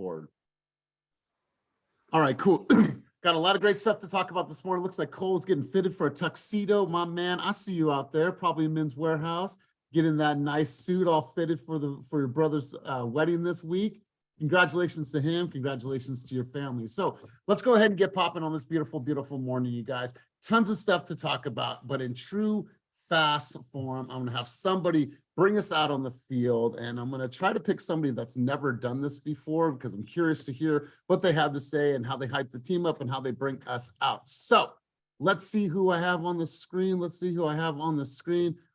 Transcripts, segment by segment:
board. All right, cool. Got a lot of great stuff to talk about this morning. Looks like Cole's getting fitted for a tuxedo. My man, I see you out there, probably in Men's Warehouse, getting that nice suit all fitted for your brother's wedding this week. Congratulations to him. Congratulations to your family. So let's go ahead and get popping on this beautiful, beautiful morning, you guys. Tons of stuff to talk about, but in true fast form, I'm going to have somebody bring us out on the field, and I'm going to try to pick somebody that's never done this before because I'm curious to hear what they have to say and how they hype the team up and how they bring us out. So let's see who I have on the screen.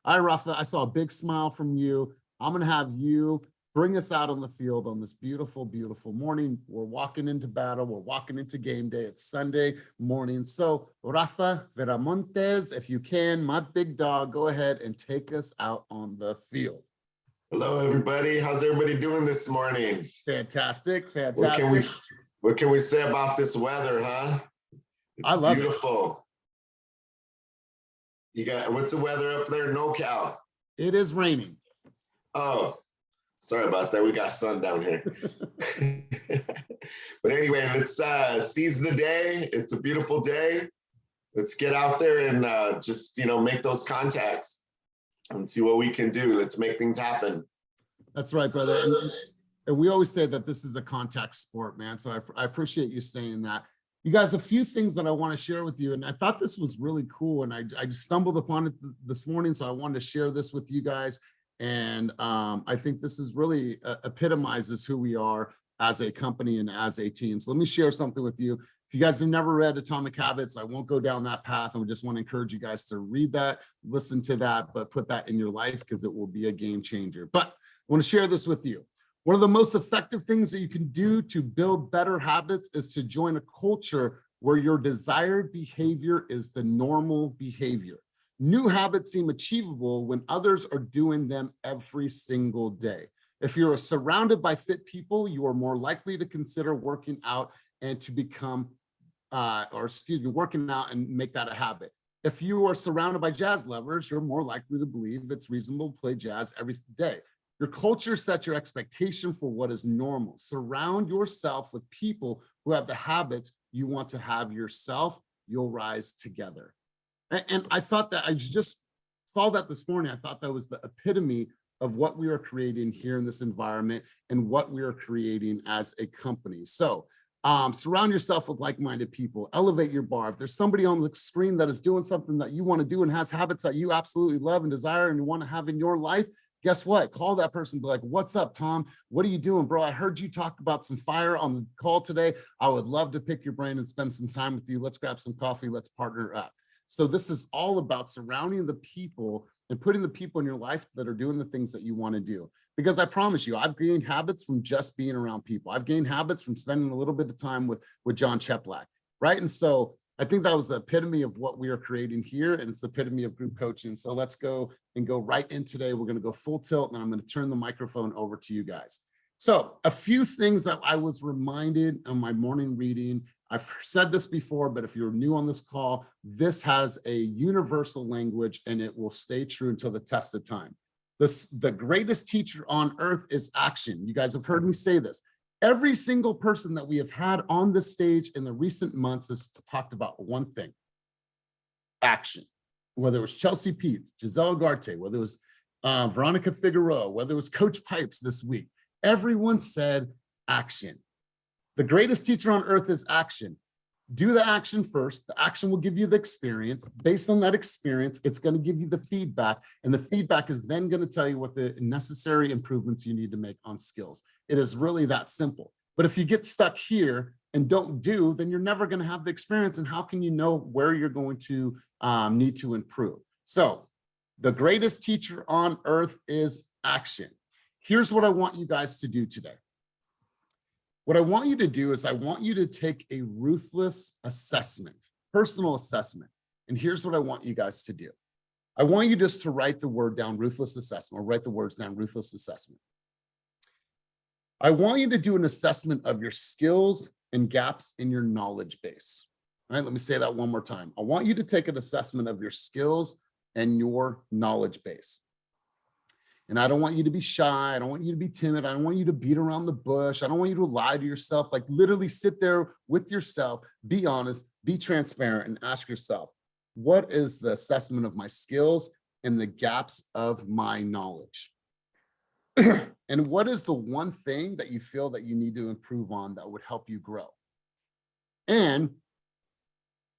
Hi, Rafa. I saw a big smile from you. I'm going to have you bring us out on the field on this beautiful, beautiful morning. We're walking into battle. We're walking into game day. It's Sunday morning. So Rafa Veramontes, if you can, my big dog, go ahead and take us out on the field. Hello, everybody. How's everybody doing this morning? Fantastic, fantastic. What can we say about this weather, huh? It's I love beautiful. You got, what's the weather up there in NorCal? It is raining. Oh, sorry about that. We got sun down here. But anyway, let's seize the day. It's a beautiful day. Let's get out there and just, make those contacts and see what we can do. Let's make things happen. That's right, brother. And we always say that this is a contact sport, man. So I appreciate you saying that. You guys, a few things that I want to share with you. And I thought this was really cool. And I stumbled upon it this morning. So I wanted to share this with you guys. And I think this is really epitomizes who we are as a company and as a team. So let me share something with you. If you guys have never read Atomic Habits, I won't go down that path. I just want to encourage you guys to read that, listen to that, but put that in your life because it will be a game changer. But I want to share this with you. One of the most effective things that you can do to build better habits is to join a culture where your desired behavior is the normal behavior. New habits seem achievable when others are doing them every single day. If you're surrounded by fit people, you are more likely to consider working out and to become, working out and make that a habit. If you are surrounded by jazz lovers, you're more likely to believe it's reasonable to play jazz every day. Your culture sets your expectation for what is normal. Surround yourself with people who have the habits you want to have yourself. You'll rise together. And I thought that I just saw that this morning. I thought that was the epitome of what we are creating here in this environment and what we are creating as a company. So surround yourself with like-minded people, elevate your bar. If there's somebody on the screen that is doing something that you want to do and has habits that you absolutely love and desire and you want to have in your life, guess what? Call that person, be like, what's up, Tom? What are you doing, bro? I heard you talk about some fire on the call today. I would love to pick your brain and spend some time with you. Let's grab some coffee. Let's partner up. So this is all about surrounding the people and putting the people in your life that are doing the things that you want to do. Because I promise you, I've gained habits from just being around people. I've gained habits from spending a little bit of time with John Cheplack, right? And so I think that was the epitome of what we are creating here, and it's the epitome of group coaching. So let's go right in today. We're going to go full tilt, and I'm going to turn the microphone over to you guys. So a few things that I was reminded on my morning reading. I've said this before, but if you're new on this call, this has a universal language and it will stay true until the test of time. The greatest teacher on earth is action. You guys have heard me say this. Every single person that we have had on this stage in the recent months has talked about one thing: action. Whether it was Chelsea Peete, Giselle Garte, whether it was Veronica Figueroa, whether it was Coach Pipes this week, everyone said action. The greatest teacher on earth is action. Do the action first. The action will give you the experience. Based on that experience, it's going to give you the feedback, and the feedback is then going to tell you what the necessary improvements you need to make on skills. It is really that simple. But if you get stuck here and don't do, then you're never going to have the experience, and how can you know where you're going to need to improve? So the greatest teacher on earth is action. Here's what I want you guys to do today. What I want you to do is I want you to take a ruthless assessment, personal assessment. And here's what I want you guys to do. I want you just to write the word down, ruthless assessment, or write the words down, ruthless assessment. I want you to do an assessment of your skills and gaps in your knowledge base. All right, let me say that one more time. I want you to take an assessment of your skills and your knowledge base. And I don't want you to be shy. I don't want you to be timid. I don't want you to beat around the bush. I don't want you to lie to yourself. Like literally sit there with yourself, be honest, be transparent, and ask yourself, what is the assessment of my skills and the gaps of my knowledge? And what is the one thing that you feel that you need to improve on that would help you grow? And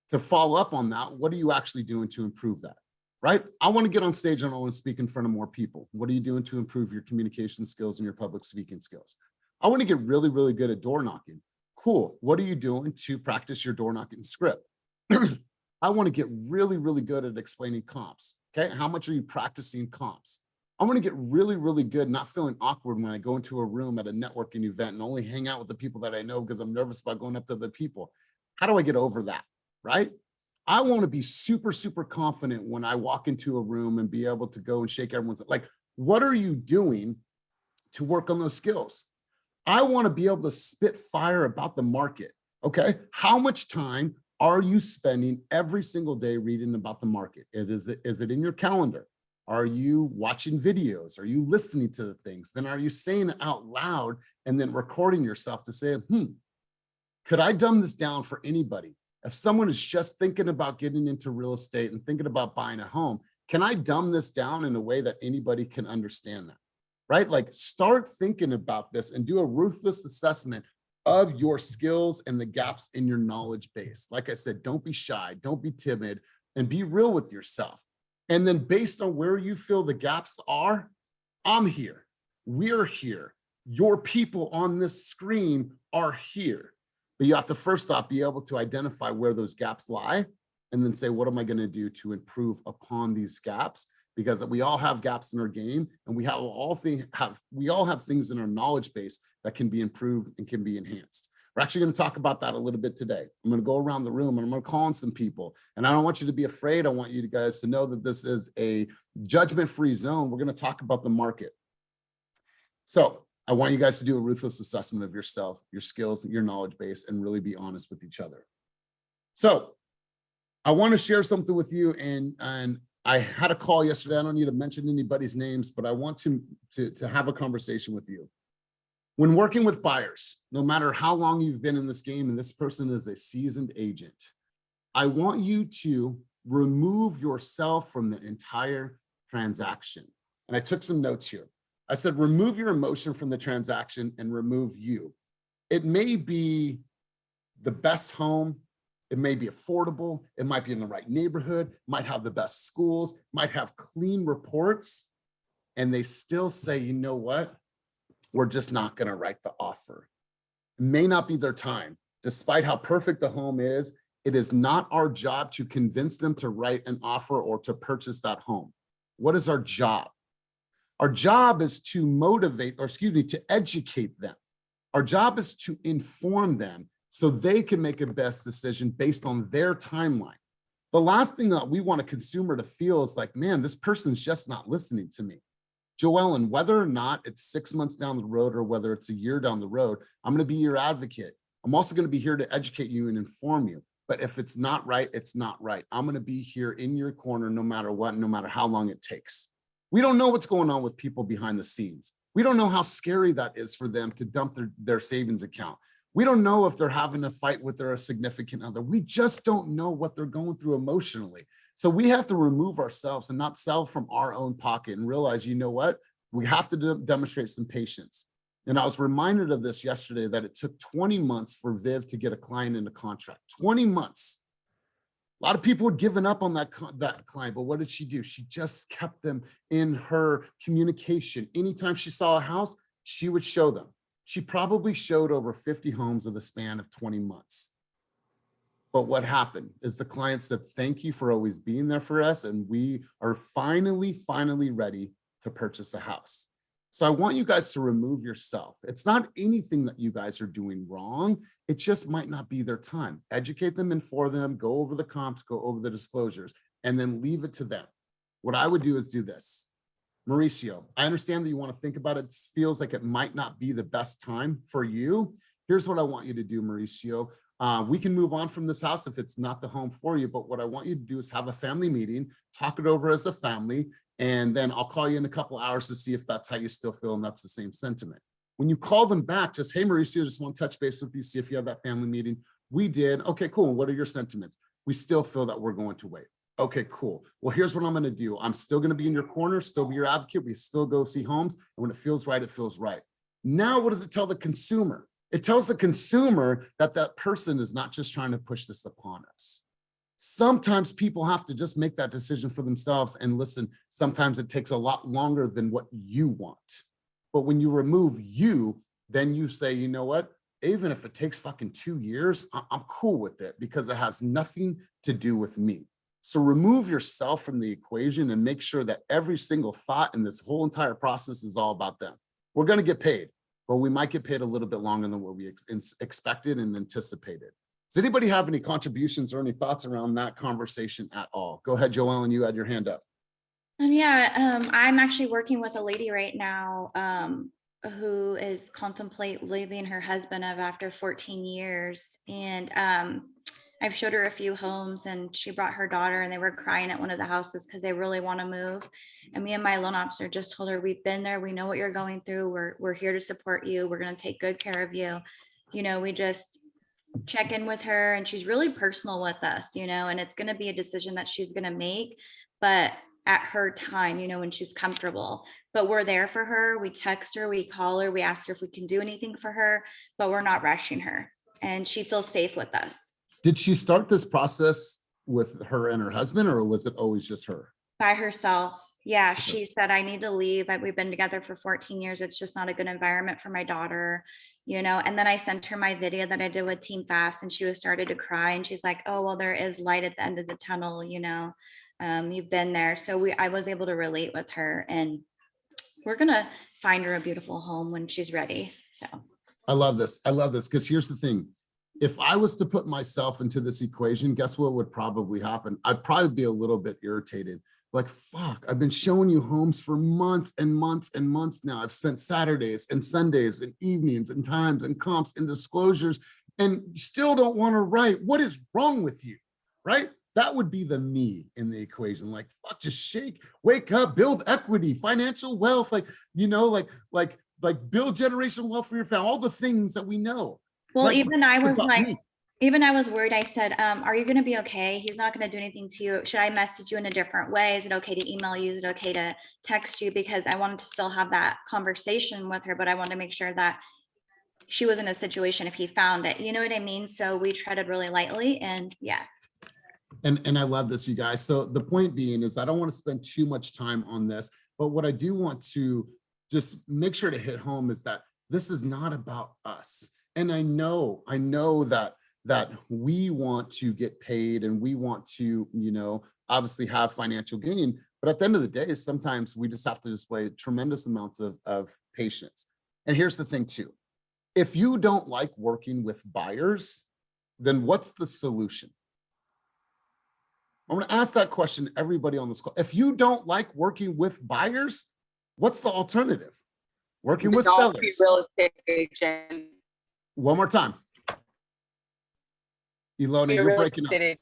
to follow up on that, what are you actually doing to improve that? Right? I want to get on stage and I want to speak in front of more people. What are you doing to improve your communication skills and your public speaking skills? I want to get really, really good at door knocking. Cool. What are you doing to practice your door knocking script? I want to get really, really good at explaining comps. Okay. How much are you practicing comps? I want to get really, really good, not feeling awkward when I go into a room at a networking event and only hang out with the people that I know because I'm nervous about going up to other people. How do I get over that? Right? I want to be super, super confident when I walk into a room and be able to go and shake everyone's, like, what are you doing to work on those skills? I want to be able to spit fire about the market. Okay. How much time are you spending every single day reading about the market? Is it in your calendar? Are you watching videos? Are you listening to the things? Then are you saying it out loud and then recording yourself to say, could I dumb this down for anybody? If someone is just thinking about getting into real estate and thinking about buying a home, can I dumb this down in a way that anybody can understand that? Right? Like start thinking about this and do a ruthless assessment of your skills and the gaps in your knowledge base. Like I said, don't be shy, don't be timid, and be real with yourself. And then based on where you feel the gaps are, I'm here, we're here, your people on this screen are here. But you have to first off be able to identify where those gaps lie and then say, what am I going to do to improve upon these gaps? Because we all have gaps in our game and we all have things in our knowledge base that can be improved and can be enhanced. We're actually going to talk about that a little bit today. I'm going to go around the room and I'm going to call on some people. And I don't want you to be afraid. I want you guys to know that this is a judgment-free zone. We're going to talk about the market. So I want you guys to do a ruthless assessment of yourself, your skills, your knowledge base, and really be honest with each other. So I want to share something with you. And I had a call yesterday. I don't need to mention anybody's names, but I want to have a conversation with you. When working with buyers, no matter how long you've been in this game, and this person is a seasoned agent, I want you to remove yourself from the entire transaction. And I took some notes here. I said, remove your emotion from the transaction and remove you. It may be the best home. It may be affordable. It might be in the right neighborhood, might have the best schools, might have clean reports. And they still say, you know what? We're just not going to write the offer. It may not be their time. Despite how perfect the home is, it is not our job to convince them to write an offer or to purchase that home. What is our job? Our job is to to educate them. Our job is to inform them so they can make a best decision based on their timeline. The last thing that we want a consumer to feel is like, man, this person's just not listening to me. Joellen, whether or not it's 6 months down the road or whether it's a year down the road, I'm going to be your advocate. I'm also going to be here to educate you and inform you. But if it's not right, it's not right. I'm going to be here in your corner no matter what, no matter how long it takes. We don't know what's going on with people behind the scenes. We don't know how scary that is for them to dump their savings account. We don't know if they're having a fight with their significant other. We just don't know what they're going through emotionally. So we have to remove ourselves and not sell from our own pocket and realize, you know what? We have to demonstrate some patience. And I was reminded of this yesterday that it took 20 months for Viv to get a client in a contract. 20 months. A lot of people had given up on that client, but what did she do? She just kept them in her communication. Anytime she saw a house, she would show them. She probably showed over 50 homes in the span of 20 months. But what happened is the client said, thank you for always being there for us. And we are finally ready to purchase a house. So I want you guys to remove yourself. It's not anything that you guys are doing wrong. It just might not be their time. Educate them, inform them, go over the comps, go over the disclosures, and then leave it to them. What I would do is do this. Mauricio, I understand that you want to think about it. It feels like it might not be the best time for you. Here's what I want you to do, Mauricio. We can move on from this house if it's not the home for you, but what I want you to do is have a family meeting, talk it over as a family, And then I'll call you in a couple hours to see if that's how you still feel and that's the same sentiment. When you call them back, just, hey, Mauricio, just want to touch base with you, see if you have that family meeting. We did. Okay, cool. What are your sentiments? We still feel that we're going to wait. Okay, cool. Well, here's what I'm going to do. I'm still going to be in your corner, still be your advocate. We still go see homes. And when it feels right, it feels right. Now, what does it tell the consumer? It tells the consumer that that person is not just trying to push this upon us. Sometimes people have to just make that decision for themselves, and listen, sometimes it takes a lot longer than what you want. But when you remove you, then you say, you know what? Even if it takes fucking 2 years, I'm cool with it because it has nothing to do with me. So remove yourself from the equation and make sure that every single thought in this whole entire process is all about them. We're going to get paid, but we might get paid a little bit longer than what we expected and anticipated. Does anybody have any contributions or any thoughts around that conversation at all? Go ahead, Joellen, you had your hand up. I'm actually working with a lady right now who is contemplate leaving her husband of after 14 years. And I've showed her a few homes, and she brought her daughter, and they were crying at one of the houses because they really want to move. And me and my loan officer just told her, we've been there. We know what you're going through. We're here to support you. We're going to take good care of you. You know, we just check in with her, and she's really personal with us, you know, and it's going to be a decision that she's going to make, but at her time, you know, when she's comfortable. But we're there for her. We text her, we call her, we ask her if we can do anything for her, but we're not rushing her, and she feels safe with us. Did she start this process with her and her husband, or was it always just her? By herself. Yeah, she said, I need to leave. We've been together for 14 years. It's just not a good environment for my daughter, you know. And then I sent her my video that I did with Team Fast, and she was started to cry, and she's like, oh, well, there is light at the end of the tunnel, you know. You've been there. So I was able to relate with her, and we're gonna find her a beautiful home when she's ready. So I love this. I love this, because here's the thing. If I was to put myself into this equation, guess what would probably happen? I'd probably be a little bit irritated. Like, fuck, I've been showing you homes for months and months and months now. I've spent Saturdays and Sundays and evenings and times and comps and disclosures, and you still don't want to write. What is wrong with you, right? That would be the me in the equation. Like, fuck, just wake up, build equity, financial wealth, like, you know, like build generational wealth for your family, all the things that we know. well, Like, even I was like, me. even I was worried. I said, are you going to be okay? He's not going to do anything to you. Should I message you in a different way? Is it okay to email you? Is it okay to text you? Because I wanted to still have that conversation with her, but I wanted to make sure that she was in a situation if he found it. You know what I mean? So we treaded really lightly, and yeah. And I love this, you guys. So the point being is I don't want to spend too much time on this, but what I do want to just make sure to hit home is that this is not about us. And I know that we want to get paid, and we want to, you know, obviously have financial gain. But at the end of the day, sometimes we just have to display tremendous amounts of patience. And here's the thing too. If you don't like working with buyers, then what's the solution? I'm going to ask that question to everybody on this call. If you don't like working with buyers, what's the alternative? Working with sellers. Don't be real estate agent. One more time. Ilona, you're breaking up.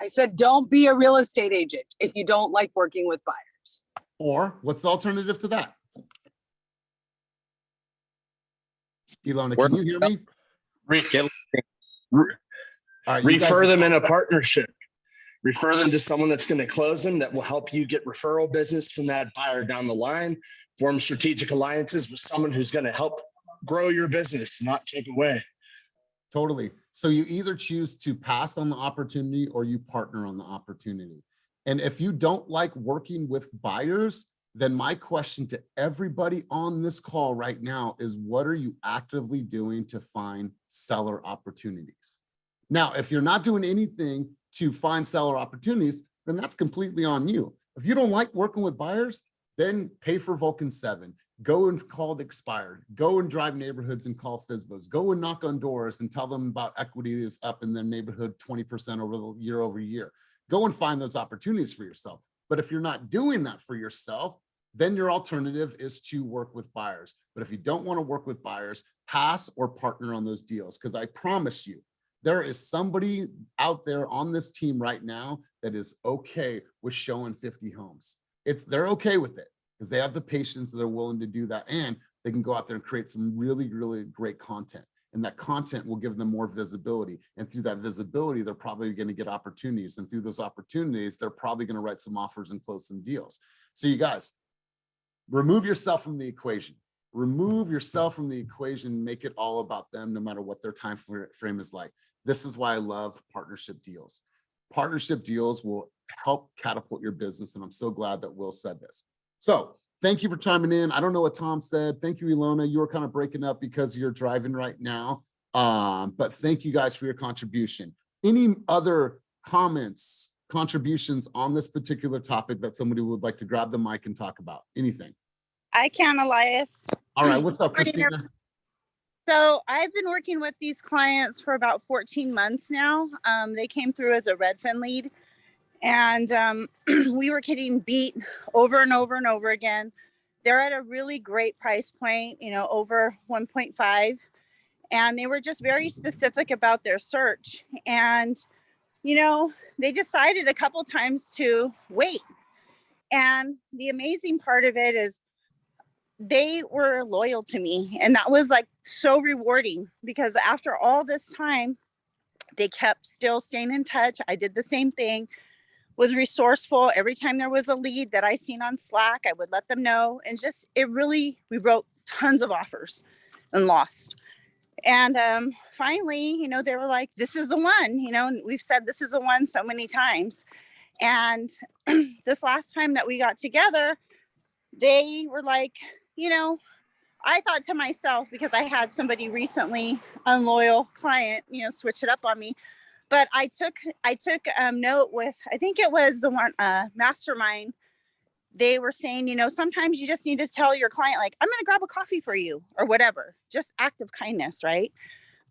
I said, don't be a real estate agent if you don't like working with buyers. Or what's the alternative to that? Ilona, can you hear me? All right, refer them in a partnership. Refer them to someone that's going to close them, that will help you get referral business from that buyer down the line. Form strategic alliances with someone who's going to help grow your business, not take away. Totally. So you either choose to pass on the opportunity or you partner on the opportunity. And if you don't like working with buyers, then my question to everybody on this call right now is, what are you actively doing to find seller opportunities? Now, if you're not doing anything to find seller opportunities, then that's completely on you. If you don't like working with buyers, then pay for Vulcan 7. Go and call the expired. Go and drive neighborhoods and call FSBOs. Go and knock on doors and tell them about equity is up in their neighborhood 20% over year. Go and find those opportunities for yourself. But if you're not doing that for yourself, then your alternative is to work with buyers. But if you don't want to work with buyers, pass or partner on those deals. Because I promise you, there is somebody out there on this team right now that is okay with showing 50 homes. they're okay with it because they have the patience, they're willing to do that, and they can go out there and create some really, really great content. And that content will give them more visibility. And through that visibility, they're probably going to get opportunities. And through those opportunities, they're probably going to write some offers and close some deals. So you guys, remove yourself from the equation. Remove yourself from the equation, make it all about them, no matter what their time frame is like. This is why I love partnership deals. Partnership deals will help catapult your business. And I'm so glad that Will said this. So thank you for chiming in. I don't know what Tom said. Thank you, Ilona. You were kind of breaking up because you're driving right now. But thank you guys for your contribution. Any other comments, contributions on this particular topic that somebody would like to grab the mic and talk about? Anything? I can, Elias. All right. What's up, Christina? So I've been working with these clients for about 14 months now. They came through as a Redfin lead, and we were getting beat over and over and over again. They're at a really great price point, you know, over 1.5. And they were just very specific about their search. And, you know, they decided a couple times to wait. And the amazing part of it is they were loyal to me. And that was like so rewarding, because after all this time, they kept still staying in touch. I did the same thing, was resourceful. Every time there was a lead that I seen on Slack, I would let them know. And just, we wrote tons of offers and lost. And finally, you know, they were like, this is the one, you know, and we've said this is the one so many times. And this last time that we got together, they were like, you know, I thought to myself, because I had somebody recently, unloyal client, you know, switch it up on me. But I took note with, I think it was the one mastermind. They were saying, you know, sometimes you just need to tell your client, like, I'm going to grab a coffee for you or whatever, just act of kindness, right?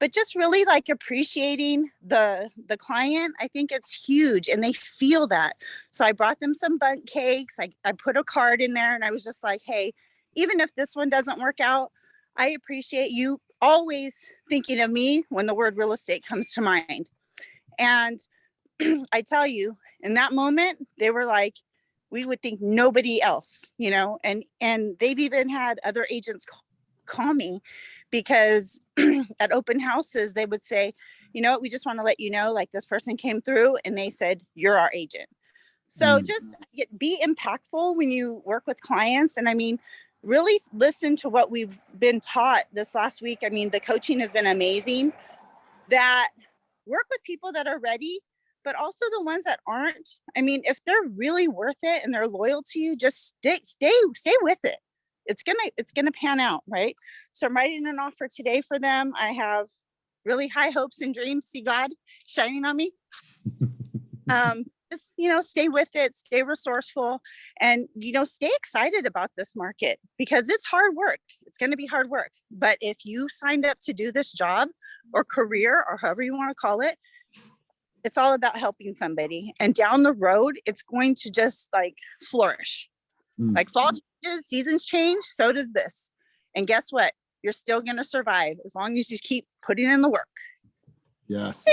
But just really like appreciating the client, I think it's huge, and they feel that. So I brought them some bundt cakes. I put a card in there, and I was just like, hey, even if this one doesn't work out, I appreciate you always thinking of me when the word real estate comes to mind. And I tell you, in that moment, they were like, we would think nobody else, you know, and they've even had other agents call me, because at open houses, they would say, you know what, we just want to let you know, like, this person came through and they said, you're our agent. So just be impactful when you work with clients. And I mean, really listen to what we've been taught this last week. I mean, the coaching has been amazing. That work with people that are ready, but also the ones that aren't. I mean, if they're really worth it and they're loyal to you, just stay with it. It's gonna pan out, right? So I'm writing an offer today for them. I have really high hopes and dreams. See God shining on me. Just, you know, stay with it, stay resourceful, and, you know, stay excited about this market, because it's hard work. It's going to be hard work. But if you signed up to do this job or career, or however you want to call it, it's all about helping somebody. And down the road, it's going to just like flourish. Like fall changes, seasons change, so does this. And guess what? You're still going to survive as long as you keep putting in the work. Yes,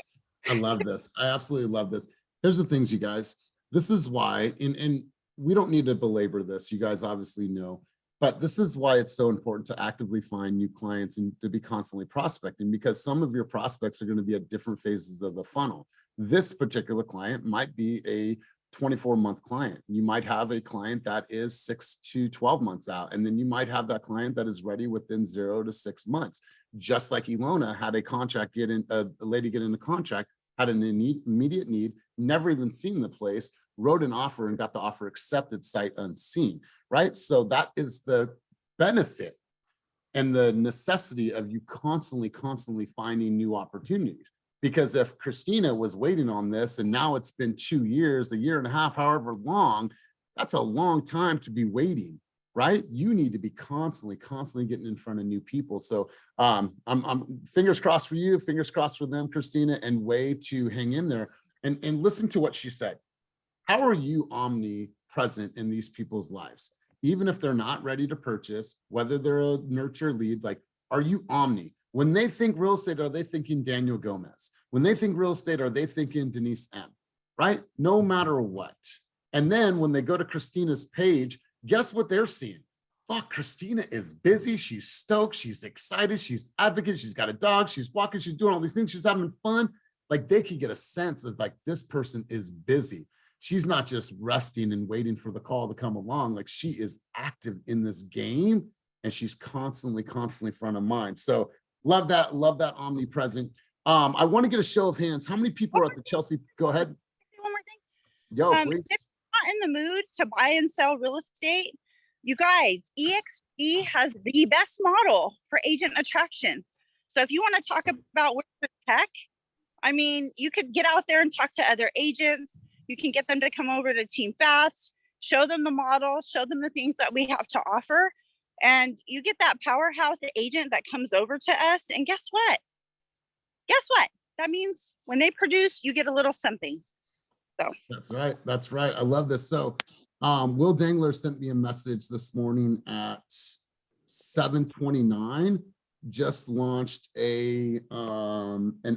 I love this. I absolutely love this. Here's the things, you guys. This is why, and we don't need to belabor this. You guys obviously know, but this is why it's so important to actively find new clients and to be constantly prospecting, because some of your prospects are going to be at different phases of the funnel. This particular client might be a 24-month client. You might have a client that is 6 to 12 months out. And then you might have that client that is ready within 0 to 6 months. Just like Ilona had a lady get in a contract, had an immediate need, never even seen the place, wrote an offer and got the offer accepted sight unseen, right? So that is the benefit and the necessity of you constantly finding new opportunities. Because if Christina was waiting on this and now it's been 2 years, a year and a half, however long, that's a long time to be waiting, right? You need to be constantly getting in front of new people. So I'm fingers crossed for you, fingers crossed for them, Christina, and way to hang in there and listen to what she said. How are you omnipresent in these people's lives? Even if they're not ready to purchase, whether they're a nurture lead, like, are you omni? When they think real estate, are they thinking Daniel Gomez? When they think real estate, are they thinking Denise M? Right? No matter what, And then when they go to Christina's page, guess what they're seeing? Fuck, Christina is busy. She's stoked. She's excited. She's advocate. She's got a dog. She's walking. She's doing all these things. She's having fun. Like they could get a sense of like, this person is busy. She's not just resting and waiting for the call to come along. Like she is active in this game and she's constantly front of mind. So love that omnipresent. I want to get a show of hands. How many people are at the Chelsea? Go ahead. One more thing. Yo, If please. you're not in the mood to buy and sell real estate, you guys, EXP has the best model for agent attraction. So if you want to talk about where to tech, I mean, you could get out there and talk to other agents. You can get them to come over to Team Fast, show them the model, show them the things that we have to offer. And you get that powerhouse agent that comes over to us. And guess what? Guess what? That means when they produce, you get a little something. So That's right. That's right. I love this. So Will Dangler sent me a message this morning at 7:29. Just launched an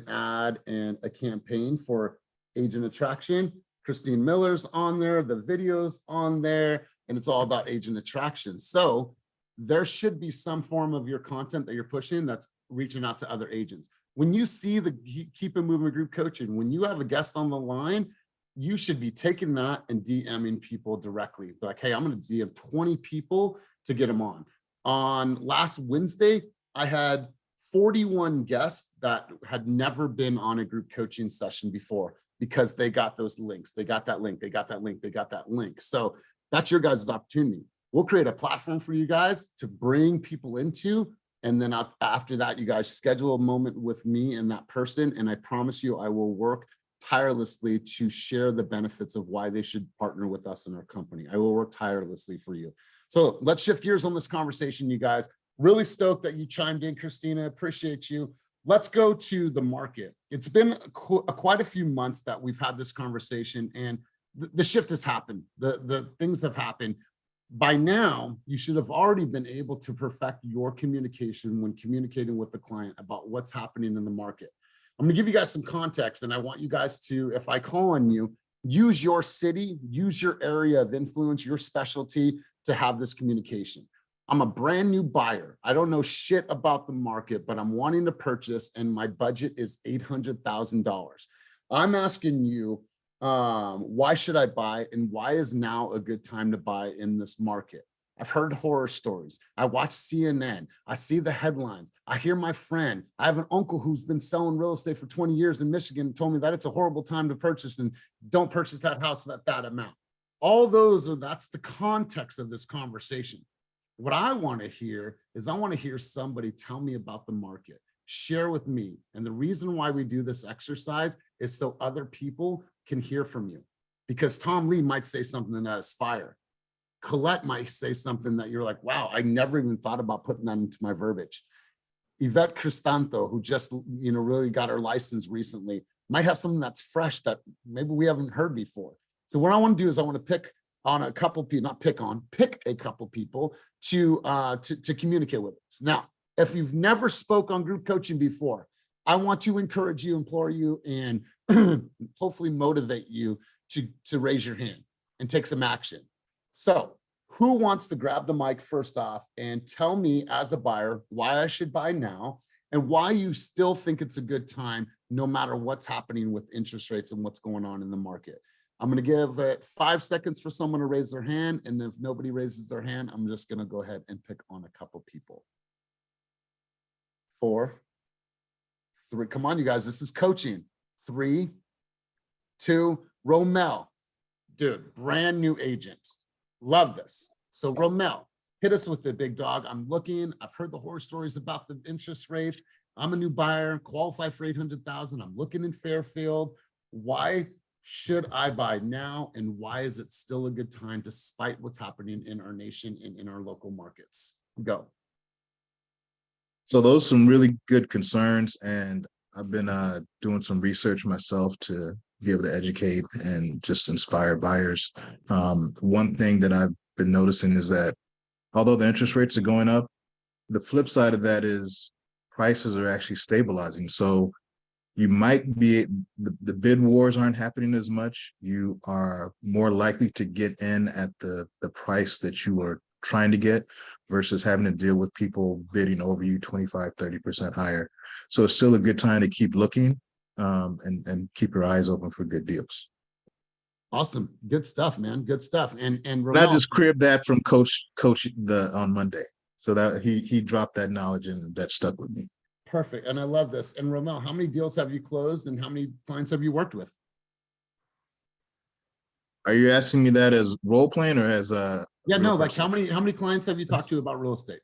ad and a campaign for agent attraction. Christine Miller's on there, the video's on there, and it's all about agent attraction. So there should be some form of your content that you're pushing that's reaching out to other agents. When you see the Keep It Moving group coaching, when you have a guest on the line, you should be taking that and DMing people directly. Like, hey, I'm going to DM 20 people to get them on. On last Wednesday, I had 41 guests that had never been on a group coaching session before because they got those links. They got that link. They got that link. They got that link. So that's your guys' opportunity. We'll create a platform for you guys to bring people into. And then after that, you guys schedule a moment with me and that person. And I promise you, I will work tirelessly to share the benefits of why they should partner with us in our company. I will work tirelessly for you. So let's shift gears on this conversation, you guys. Really stoked that you chimed in, Christina. Appreciate you. Let's go to the market. It's been quite a few months that we've had this conversation, and the shift has happened. The things have happened. By now, you should have already been able to perfect your communication when communicating with the client about what's happening in the market. I'm going to give you guys some context, and I want you guys to, if I call on you, use your city, use your area of influence, your specialty to have this communication. I'm a brand new buyer. I don't know shit about the market, but I'm wanting to purchase and my budget is $800,000. I'm asking you, why should I buy and why is now a good time to buy in this market? I've heard horror stories. I watch CNN. I see the headlines. I hear my friend. I have an uncle who's been selling real estate for 20 years in Michigan and told me that it's a horrible time to purchase and don't purchase that house at that amount. All that's the context of this conversation. What I want to hear is I want to hear somebody tell me about the market, share with me. And the reason why we do this exercise is so other people can hear from you. Because Tom Lee might say something that is fire. Colette might say something that you're like, wow, I never even thought about putting that into my verbiage. Yvette Cristanto, who just really got her license recently, might have something that's fresh that maybe we haven't heard before. So what I want to do is I want to pick a couple people to communicate with us. Now, if you've never spoke on group coaching before, I want to encourage you, implore you, and hopefully motivate you to raise your hand and take some action. So who wants to grab the mic first off and tell me as a buyer why I should buy now and why you still think it's a good time no matter what's happening with interest rates and what's going on in the market? I'm going to give it 5 seconds for someone to raise their hand. And if nobody raises their hand, I'm just going to go ahead and pick on a couple people. 4, 3, come on, you guys, this is coaching. 3, 2, Romel, dude, brand new agents. Love this. So Romel, hit us with the big dog. I'm looking, I've heard the horror stories about the interest rates. I'm a new buyer, qualify for 800,000. I'm looking in Fairfield. Why should I buy now? And why is it still a good time despite what's happening in our nation and in our local markets? Go. So those are some really good concerns. And I've been doing some research myself to be able to educate and just inspire buyers. One thing that I've been noticing is that although the interest rates are going up, the flip side of that is prices are actually stabilizing. So you might be, the bid wars aren't happening as much. You are more likely to get in at the price that you are trying to get versus having to deal with people bidding over you 25-30% higher. So it's still a good time to keep looking and keep your eyes open for good deals. Awesome. Good stuff, man. Good stuff. And And I Ramel, just cribbed that from coach on Monday. So that he dropped that knowledge and that stuck with me. perfect. And I love this. And Ramel, how many deals have you closed and how many clients have you worked with? Are you asking me that as role playing or as a Yeah, real no, like person? how many clients have you talked to about real estate?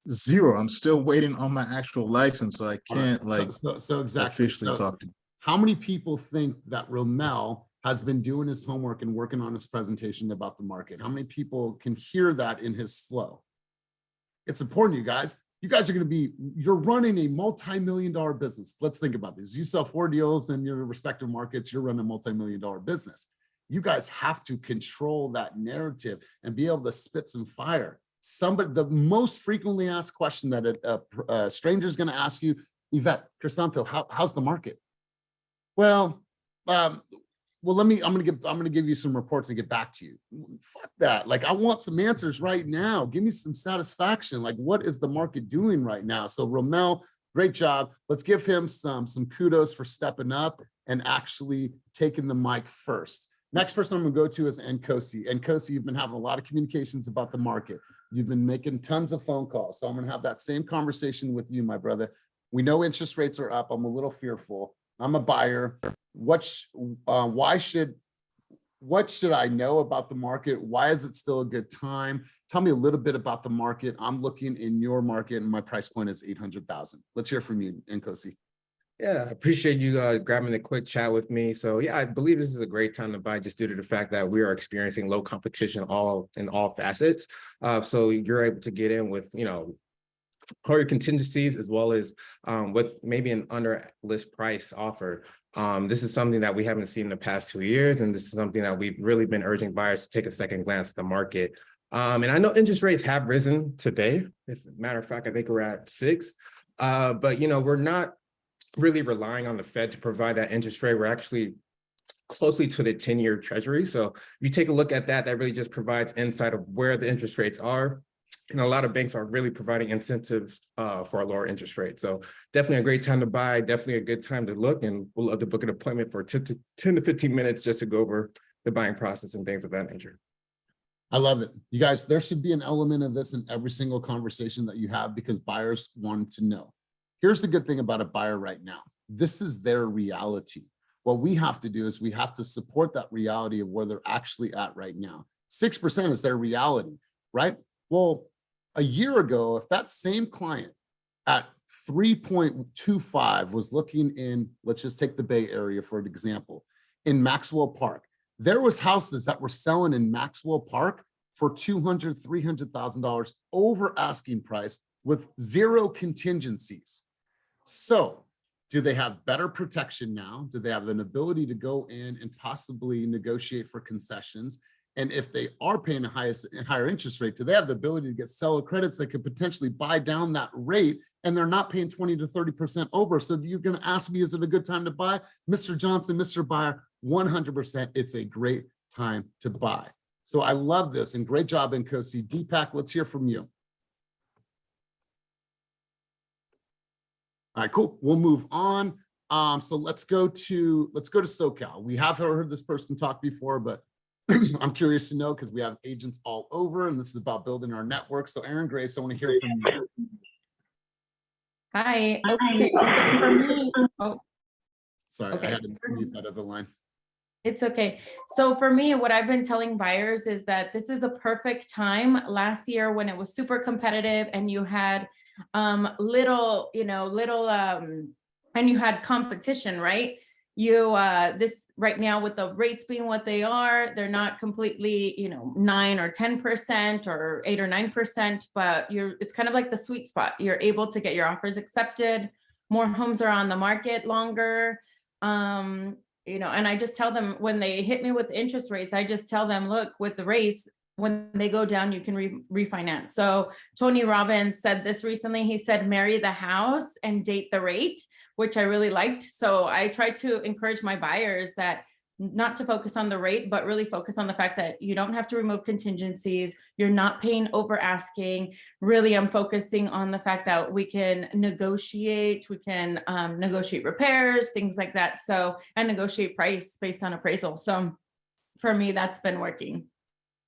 Zero. I'm still waiting on my actual license, so I can't So exactly. officially So talk to. how many people think that Ramel has been doing his homework and working on his presentation about the market? How many people can hear that in his flow? It's important, you guys. You guys are going to be, you're running a multi-million-dollar business. Let's think about this. You sell 4 deals in your respective markets, you're running a multi-million-dollar business. You guys have to control that narrative and be able to spit some fire. The most frequently asked question that a stranger is going to ask you, Yvette, Crisanto, how's the market? Well, I'm gonna give you some reports and get back to you. Fuck that. Like, I want some answers right now. Give me some satisfaction. Like, what is the market doing right now? So Ramel, great job. Let's give him some kudos for stepping up and actually taking the mic first. Next person I'm gonna go to is Nkosi. Nkosi, you've been having a lot of communications about the market. You've been making tons of phone calls. So I'm gonna have that same conversation with you, my brother. We know interest rates are up. I'm a little fearful. I'm a buyer. What should I know about the market? Why is it still a good time? Tell me a little bit about the market. I'm looking in your market and my price point is 800,000. Let's hear from you, Nkosi. Yeah, I appreciate you grabbing a quick chat with me. So yeah, I believe this is a great time to buy just due to the fact that we are experiencing low competition in all facets. So you're able to get in with, all your contingencies as well as with maybe an under list price offer. This is something that we haven't seen in the past 2 years, and this is something that we've really been urging buyers to take a second glance at the market. And I know interest rates have risen today. As a matter of fact, I think we're at 6. But we're not really relying on the Fed to provide that interest rate. We're actually closely to the 10-year treasury. So if you take a look at that, that really just provides insight of where the interest rates are. And a lot of banks are really providing incentives for a lower interest rate. So definitely a great time to buy, definitely a good time to look, and we'll love to book an appointment for 10 to 15 minutes just to go over the buying process and things of that nature. I love it. You guys, there should be an element of this in every single conversation that you have because buyers want to know. Here's the good thing about a buyer right now. This is their reality. What we have to do is we have to support that reality of where they're actually at right now. 6% is their reality, right? Well, a year ago, if that same client at 3.25 was looking in, let's just take the Bay Area for an example, in Maxwell Park, there was houses that were selling in Maxwell Park for $200,000, $300,000 over asking price with 0 contingencies. So do they have better protection now? Do they have an ability to go in and possibly negotiate for concessions? And if they are paying a higher interest rate, do they have the ability to get seller credits that could potentially buy down that rate and they're not paying 20 to 30% over? So you're going to ask me, is it a good time to buy? Mr. Johnson, Mr. Buyer, 100%, it's a great time to buy. So I love this and great job, Nkosi. Deepak, let's hear from you. All right, cool. We'll move on. So let's go to SoCal. We have heard this person talk before, but I'm curious to know because we have agents all over, and this is about building our network. So Aaron Grace, I want to hear from you. Hi. Okay. So for me, Sorry, okay. I had to mute that other line. It's okay. So for me, what I've been telling buyers is that this is a perfect time. Last year when it was super competitive and you had and you had competition, right? This right now with the rates being what they are, they're not completely, 9 or 10% or 8 or 9%, but it's kind of like the sweet spot. You're able to get your offers accepted. More homes are on the market longer. And I just tell them when they hit me with interest rates, I just tell them, look, with the rates, when they go down, you can refinance. So Tony Robbins said this recently. He said, marry the house and date the rate, which I really liked. So I try to encourage my buyers that not to focus on the rate, but really focus on the fact that you don't have to remove contingencies. You're not paying over asking. Really, I'm focusing on the fact that we can negotiate, negotiate repairs, things like that. So, and negotiate price based on appraisal. So for me, that's been working.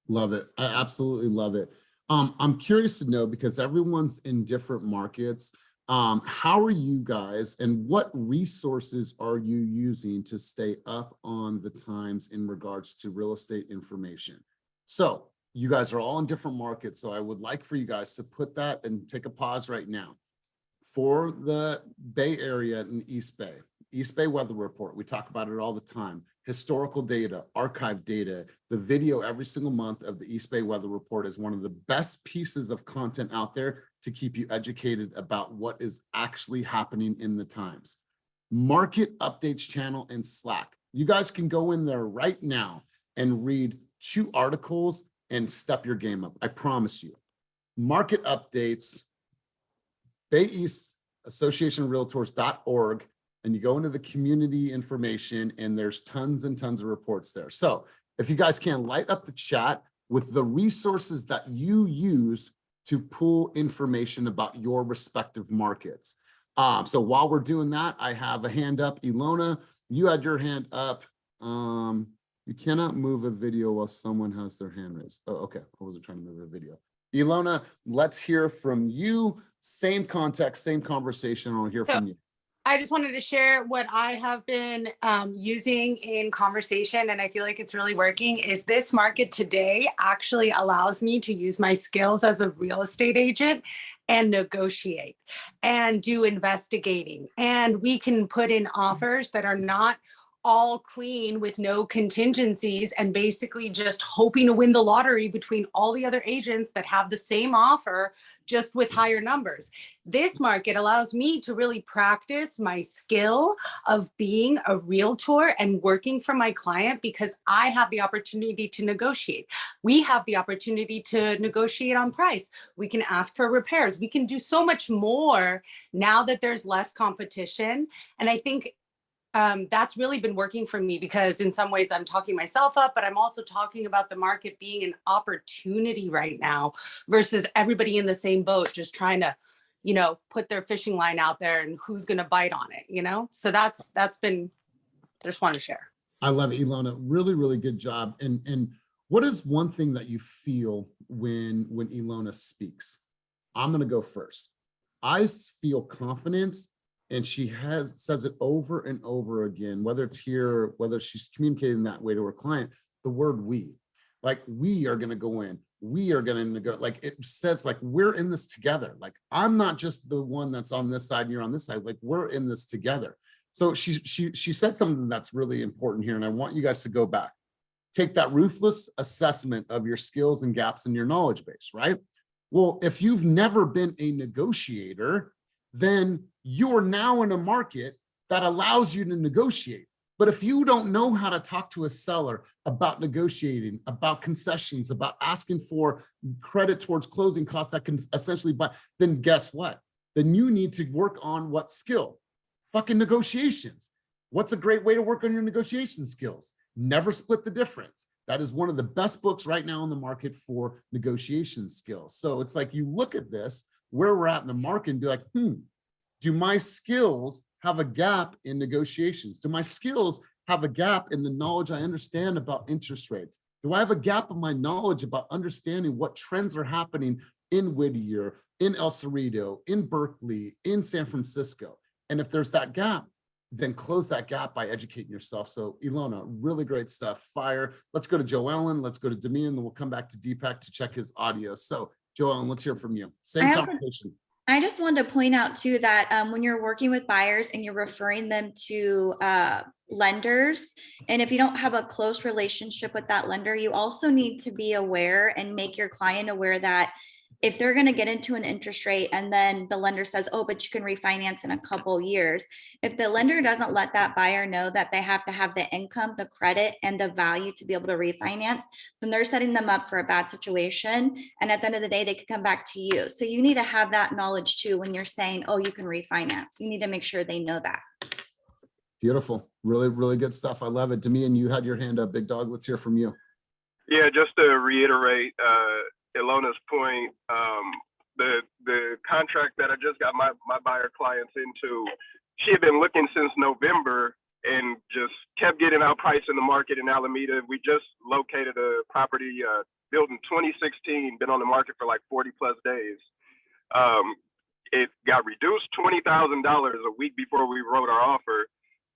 Love it. I absolutely love it. I'm curious to know, because everyone's in different markets. How are you guys, and what resources are you using to stay up on the times in regards to real estate information? So you guys are all in different markets. So I would like for you guys to put that and take a pause right now. For the Bay Area and East Bay weather report, we talk about it all the time. Historical data, archive data, the video every single month of the East Bay weather report is one of the best pieces of content out there to keep you educated about what is actually happening in the times. Market updates channel in Slack. You guys can go in there right now and read 2 articles and step your game up. I promise you. Market updates, Bay East Association Realtors.org, and you go into the community information and there's tons and tons of reports there. So if you guys can light up the chat with the resources that you use to pull information about your respective markets. So while we're doing that, I have a hand up. Ilona, you had your hand up. You cannot move a video while someone has their hand raised. Oh, okay. I wasn't trying to move a video. Ilona, let's hear from you. Same context, same conversation. I'll hear from you. I just wanted to share what I have been using in conversation, and I feel like it's really working, is this market today actually allows me to use my skills as a real estate agent and negotiate and do investigating. And we can put in offers that are not all clean with no contingencies and basically just hoping to win the lottery between all the other agents that have the same offer, just with higher numbers. This market allows me to really practice my skill of being a realtor and working for my client, because I have the opportunity to negotiate. We have the opportunity to negotiate on price. We can ask for repairs. We can do so much more now that there's less competition. And I think that's really been working for me, because in some ways I'm talking myself up, but I'm also talking about the market being an opportunity right now versus everybody in the same boat, just trying to, put their fishing line out there and who's going to bite on it, So that's been, just want to share. I love it, Ilona. Really, really good job. And what is one thing that you feel when Ilona speaks? I'm going to go first. I feel confidence. And she says it over and over again, whether it's here, whether she's communicating that way to her client, the word we, like, we are going to go in, we are going to go, like, it says, like, we're in this together. Like, I'm not just the one that's on this side and you're on this side, like, we're in this together. So she said something that's really important here. And I want you guys to go back, take that ruthless assessment of your skills and gaps in your knowledge base, right? Well, if you've never been a negotiator, then you're now in a market that allows you to negotiate. But if you don't know how to talk to a seller about negotiating, about concessions, about asking for credit towards closing costs that can essentially buy, then guess what? Then you need to work on what skill? Fucking negotiations. What's a great way to work on your negotiation skills? Never Split the Difference. That is one of the best books right now in the market for negotiation skills. So it's like, you look at this, where we're at in the market, and be like, do my skills have a gap in negotiations? Do my skills have a gap in the knowledge I understand about interest rates? Do I have a gap in my knowledge about understanding what trends are happening in Whittier, in El Cerrito, in Berkeley, in San Francisco? And if there's that gap, then close that gap by educating yourself. So Ilona, really great stuff. Fire. Let's go to Joellen. Let's go to Damian, and then we'll come back to Deepak to check his audio. So Joellen, let's hear from you. Same conversation. I just wanted to point out too that when you're working with buyers and you're referring them to lenders, and if you don't have a close relationship with that lender, you also need to be aware and make your client aware that if they're going to get into an interest rate and then the lender says, oh, but you can refinance in a couple years, if the lender doesn't let that buyer know that they have to have the income, the credit, and the value to be able to refinance, then they're setting them up for a bad situation. And at the end of the day, they could come back to you. So you need to have that knowledge too when you're saying, oh, you can refinance. You need to make sure they know that. Beautiful. Really, really good stuff. I love it. Damian, you had your hand up, big dog. Let's hear from you. Yeah, just to reiterate Ilona's point, the contract that I just got my buyer clients into, she had been looking since November and just kept getting outpriced in the market in Alameda. We just located a property built in 2016, been on the market for like 40 plus days. It got reduced $20,000 a week before we wrote our offer,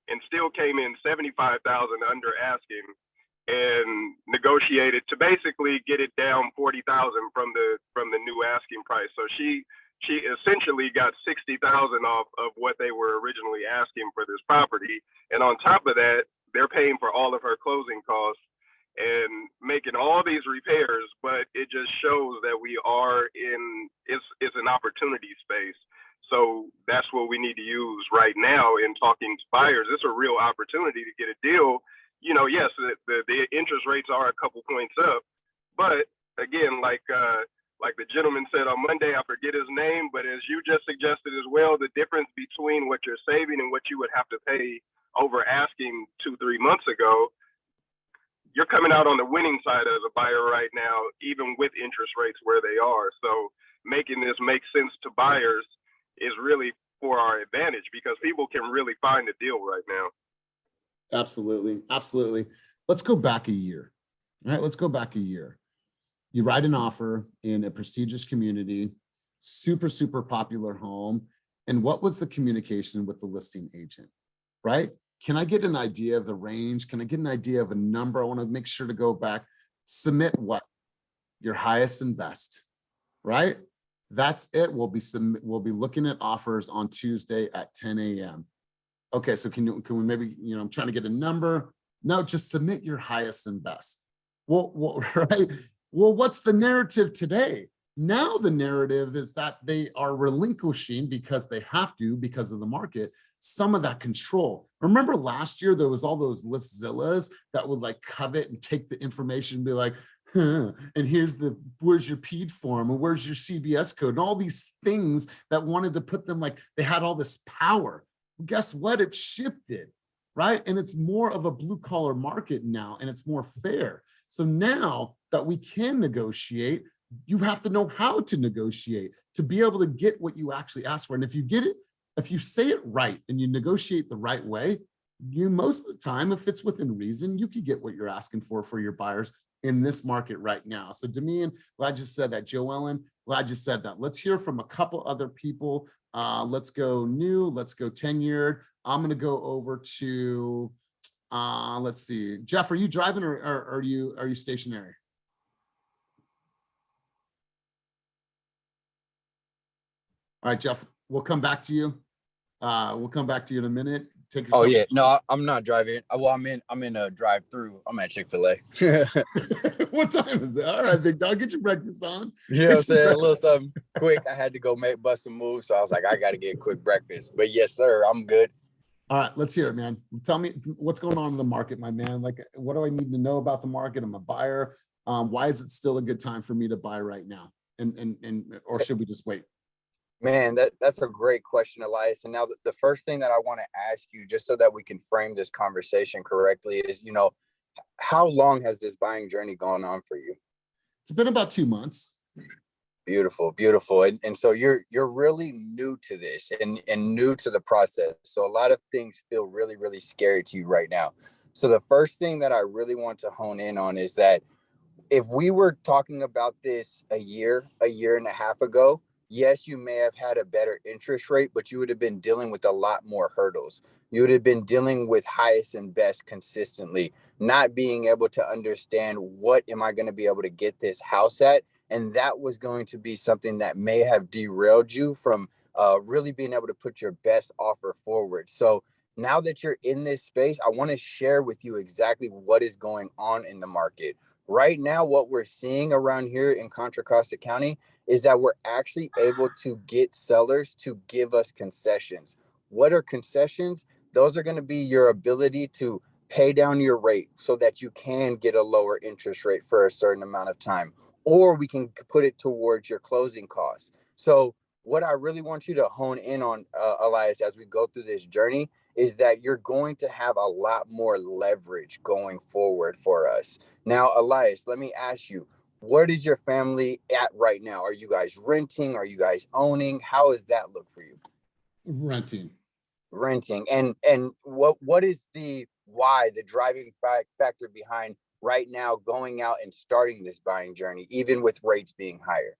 and still came in 75,000 under asking, and negotiated to basically get it down 40,000 from the new asking price. So she essentially got 60,000 off of what they were originally asking for this property. And on top of that, they're paying for all of her closing costs and making all these repairs. But it just shows that we are it's an opportunity space. So that's what we need to use right now in talking to buyers. It's a real opportunity to get a deal. You know, yes, the interest rates are a couple points up, but again, like the gentleman said on Monday, I forget his name, but as you just suggested as well, the difference between what you're saving and what you would have to pay over asking 2-3 months ago, you're coming out on the winning side as a buyer right now, even with interest rates where they are. So making this make sense to buyers is really for our advantage, because people can really find a deal right now. Absolutely. Absolutely. Let's go back a year. All right. Let's go back a year. You write an offer in a prestigious community, super, super popular home. And what was the communication with the listing agent, right? Can I get an idea of the range? Can I get an idea of a number? I want to make sure to go back, submit what? Your highest and best, right? That's it. We'll be looking at offers on Tuesday at 10 a.m. Okay, so can we maybe, I'm trying to get a number. No, just submit your highest and best. Well, right? Well, what's the narrative today? Now the narrative is that they are relinquishing, because they have to, because of the market, some of that control. Remember last year, there was all those listzillas that would like covet and take the information and be like, huh, and where's your PED form, and where's your CBS code, and all these things that wanted to put them like they had all this power. Guess what? It shifted, right? And it's more of a blue collar market now, and it's more fair. So now that we can negotiate, you have to know how to negotiate to be able to get what you actually ask for. And if you get it, if you say it right and you negotiate the right way, you most of the time, if it's within reason, you could get what you're asking for your buyers in this market right now. So Damian, glad you said that. Joellen, glad you said that. Let's hear from a couple other people. Let's go new, let's go tenured. I'm going to go over to, let's see, Jeff, are you driving or are you stationary? All right, Jeff, we'll come back to you. We'll come back to you in a minute. Take Oh yourself. yeah, no, I'm not driving. Well, I'm in a drive-through. I'm at Chick-fil-A. What time is it? All right, big dog, get your breakfast on. You know what I'm saying? A little something quick. I had to go bust a move, so I was like, I got to get a quick breakfast. But yes, sir, I'm good. All right, let's hear it, man. Tell me what's going on in the market, my man. Like, what do I need to know about the market? I'm a buyer. Why is it still a good time for me to buy right now? Or should we just wait? Man, that's a great question, Elias. And now the first thing that I want to ask you, just so that we can frame this conversation correctly, is, how long has this buying journey gone on for you? It's been about 2 months. Beautiful, beautiful. And so you're really new to this and new to the process. So a lot of things feel really, really scary to you right now. So the first thing that I really want to hone in on is that if we were talking about this a year and a half ago, yes, you may have had a better interest rate, but you would have been dealing with a lot more hurdles. You would have been dealing with highest and best consistently, not being able to understand what am I going to be able to get this house at. And that was going to be something that may have derailed you from really being able to put your best offer forward. So now that you're in this space, I want to share with you exactly what is going on in the market. Right now, what we're seeing around here in Contra Costa County is that we're actually able to get sellers to give us concessions. What are concessions? Those are going to be your ability to pay down your rate so that you can get a lower interest rate for a certain amount of time, or we can put it towards your closing costs. So what I really want you to hone in on, Elias, as we go through this journey, is that you're going to have a lot more leverage going forward for us. Now, Elias, let me ask you, what is your family at right now? Are you guys renting? Are you guys owning? How does that look for you? Renting. Renting. And what is the why, the driving factor behind right now going out and starting this buying journey, even with rates being higher?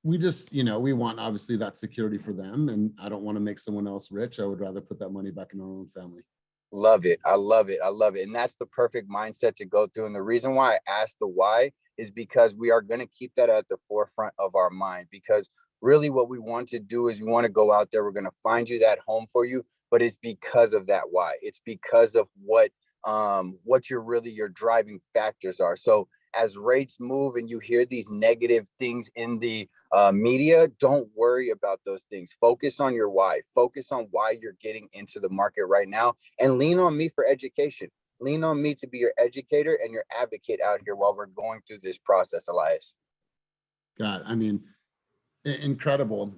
We just, you know, we want obviously that security for them, and I don't want to make someone else rich. I would rather put that money back in our own family. Love it. I love it. I love it. And that's the perfect mindset to go through. And the reason why I asked the why is because we are going to keep that at the forefront of our mind, because really what we want to do is we want to go out there. We're going to find you that home for you, but it's because of that why. It's because of what your driving factors are. So as rates move and you hear these negative things in the media, don't worry about those things. Focus on your why. Focus on why you're getting into the market right now, and lean on me for education. Lean on me to be your educator and your advocate out here while we're going through this process, Elias. God, I mean, incredible.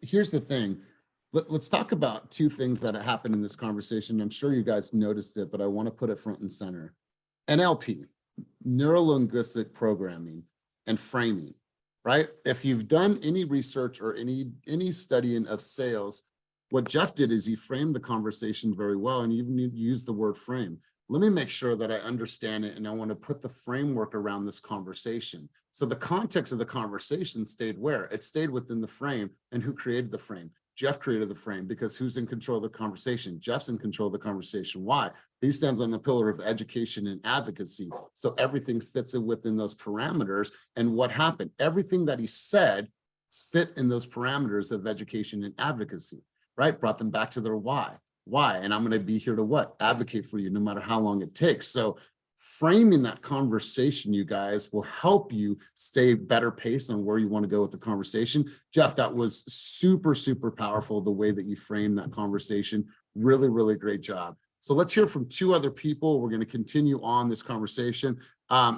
Here's the thing. Let's talk about two things that happened in this conversation. I'm sure you guys noticed it, but I want to put it front and center. NLP, neuro-linguistic programming, and framing, right? If you've done any research or any studying of sales, what Jeff did is he framed the conversation very well, and even used the word frame. Let me make sure that I understand it, and I want to put the framework around this conversation. So the context of the conversation stayed where? It stayed within the frame. And who created the frame? Jeff created the frame, because who's in control of the conversation? Jeff's in control of the conversation. Why? He stands on the pillar of education and advocacy. So everything fits in within those parameters. And what happened? Everything that he said fit in those parameters of education and advocacy, right? Brought them back to their why. Why? And I'm going to be here to what? Advocate for you no matter how long it takes. So framing that conversation, you guys, will help you stay better paced on where you want to go with the conversation. Jeff, that was super, super powerful, the way that you framed that conversation. Really, really great job. So let's hear from two other people. We're going to continue on this conversation.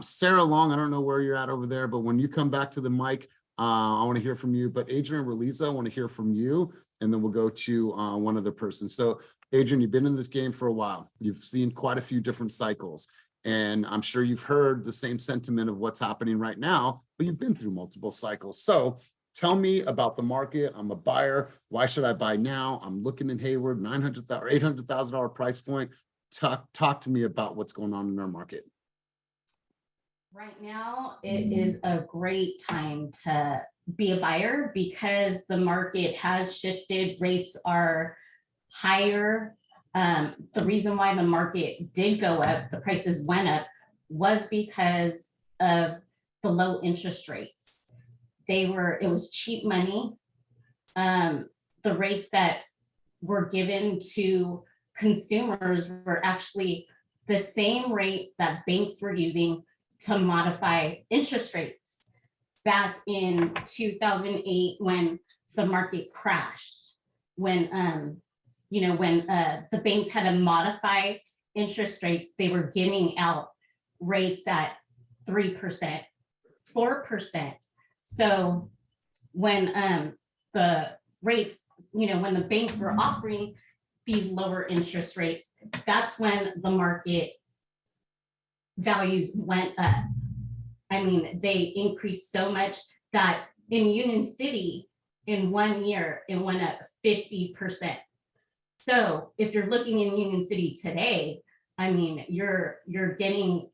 Sarah Long, I don't know where you're at over there, but when you come back to the mic, I want to hear from you. But Adrian Reliza, I want to hear from you, and then we'll go to one other person. So Adrian, you've been in this game for a while. You've seen quite a few different cycles, and I'm sure you've heard the same sentiment of what's happening right now, but you've been through multiple cycles. So tell me about the market. I'm a buyer. Why should I buy now? I'm looking in Hayward, $900,000 or $800,000 price point. Talk to me about what's going on in our market. Right now, it is a great time to be a buyer because the market has shifted. Rates are higher. The reason why the market did go up, the prices went up, was because of the low interest rates. It was cheap money. The rates that were given to consumers were actually the same rates that banks were using to modify interest rates back in 2008 when the market crashed, when the banks had to modify interest rates. They were giving out rates at 3%, 4%. So when the rates, when the banks were offering these lower interest rates, that's when the market values went up. I mean, they increased so much that in Union City, in 1 year, it went up 50%. So if you're looking in Union City today, I mean, you're going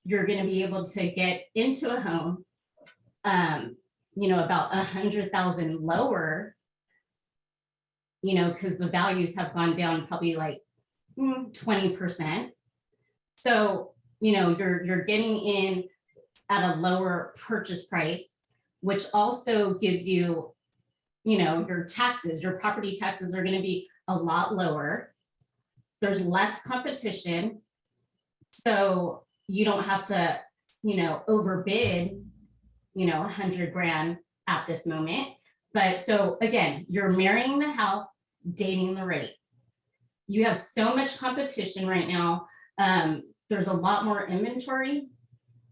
to be able to get into a home, about 100,000 lower, because the values have gone down probably like 20%. So, you're getting in at a lower purchase price, which also gives you, your taxes, your property taxes are going to be a lot lower. There's less competition. So you don't have to overbid, 100 grand at this moment. But so again, you're marrying the house, dating the rate. You have so much competition right now. There's a lot more inventory.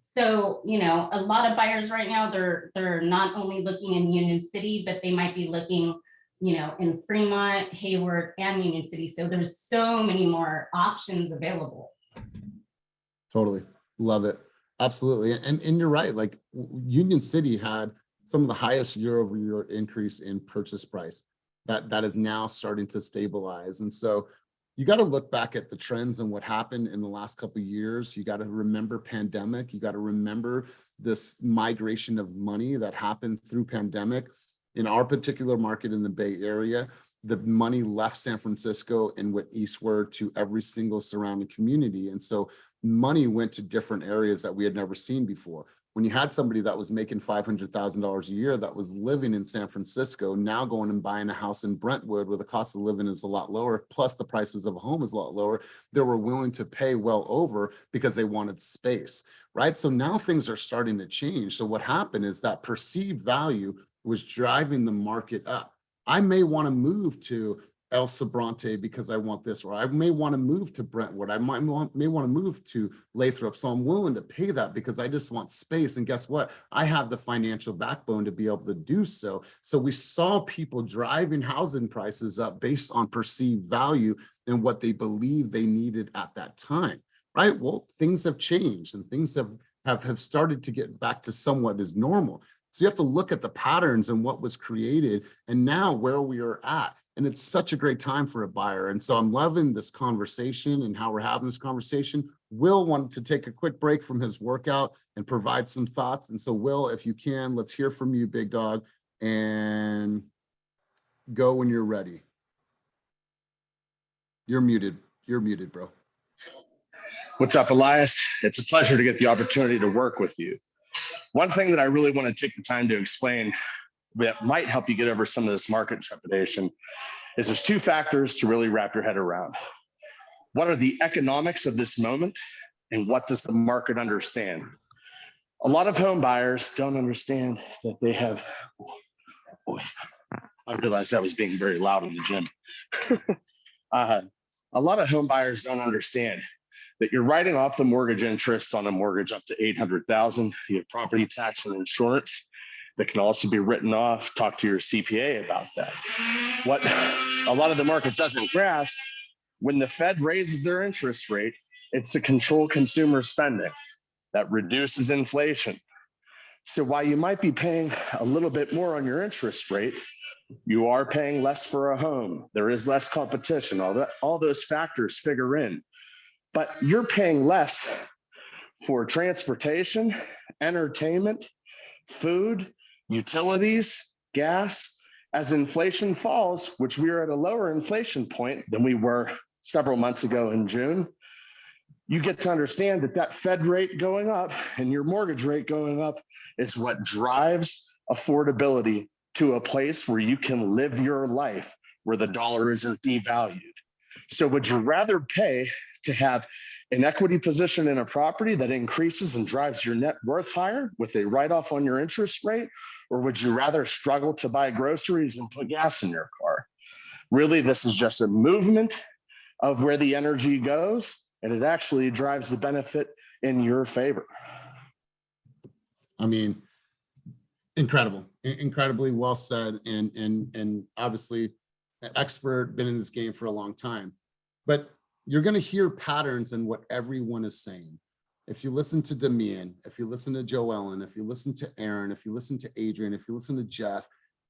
So, a lot of buyers right now, they're not only looking in Union City, but they might be looking, in Fremont, Hayward, and Union City. So there's so many more options available. Totally. Love it. Absolutely. And you're right. Like Union City had some of the highest year-over-year increase in purchase price that is now starting to stabilize. And so you got to look back at the trends and what happened in the last couple of years. You got to remember pandemic. You got to remember this migration of money that happened through pandemic. In our particular market in the Bay Area, the money left San Francisco and went eastward to every single surrounding community. And so money went to different areas that we had never seen before. When you had somebody that was making $500,000 a year that was living in San Francisco, now going and buying a house in Brentwood where the cost of living is a lot lower, plus the prices of a home is a lot lower, they were willing to pay well over because they wanted space, right? So now things are starting to change. So what happened is that perceived value was driving the market up. I may want to move to El Sobrante because I want this, or I may want to move to Brentwood. I may want to move to Lathrop. So I'm willing to pay that because I just want space. And guess what? I have the financial backbone to be able to do so. So we saw people driving housing prices up based on perceived value and what they believed they needed at that time, right? Well, things have changed and things have started to get back to somewhat as normal. So you have to look at the patterns and what was created and now where we are at. And it's such a great time for a buyer. And so I'm loving this conversation and how we're having this conversation. Will wanted to take a quick break from his workout and provide some thoughts. And so Will, if you can, let's hear from you, big dog, and go when you're ready. You're muted. You're muted, bro. What's up, Elias? It's a pleasure to get the opportunity to work with you. One thing that I really want to take the time to explain that might help you get over some of this market trepidation is there's two factors to really wrap your head around. What are the economics of this moment and what does the market understand? A lot of home buyers don't understand that they have, I realized I was being very loud in the gym. A lot of home buyers don't understand that you're writing off the mortgage interest on a mortgage up to $800,000. You have property tax and insurance that can also be written off. Talk to your CPA about that. What a lot of the market doesn't grasp, when the Fed raises their interest rate, it's to control consumer spending. That reduces inflation. So while you might be paying a little bit more on your interest rate, you are paying less for a home. There is less competition. All those factors figure in. But you're paying less for transportation, entertainment, food, utilities, gas. As inflation falls, which we are at a lower inflation point than we were several months ago in June, you get to understand that that Fed rate going up and your mortgage rate going up is what drives affordability to a place where you can live your life where the dollar isn't devalued. So would you rather pay to have an equity position in a property that increases and drives your net worth higher with a write-off on your interest rate? Or would you rather struggle to buy groceries and put gas in your car? Really, this is just a movement of where the energy goes, and it actually drives the benefit in your favor. I mean, incredible, incredibly well said, and obviously an expert, been in this game for a long time. But you're going to hear patterns in what everyone is saying. If you listen to Damian, if you listen to Joellen, if you listen to Aaron, if you listen to Adrian, if you listen to Jeff,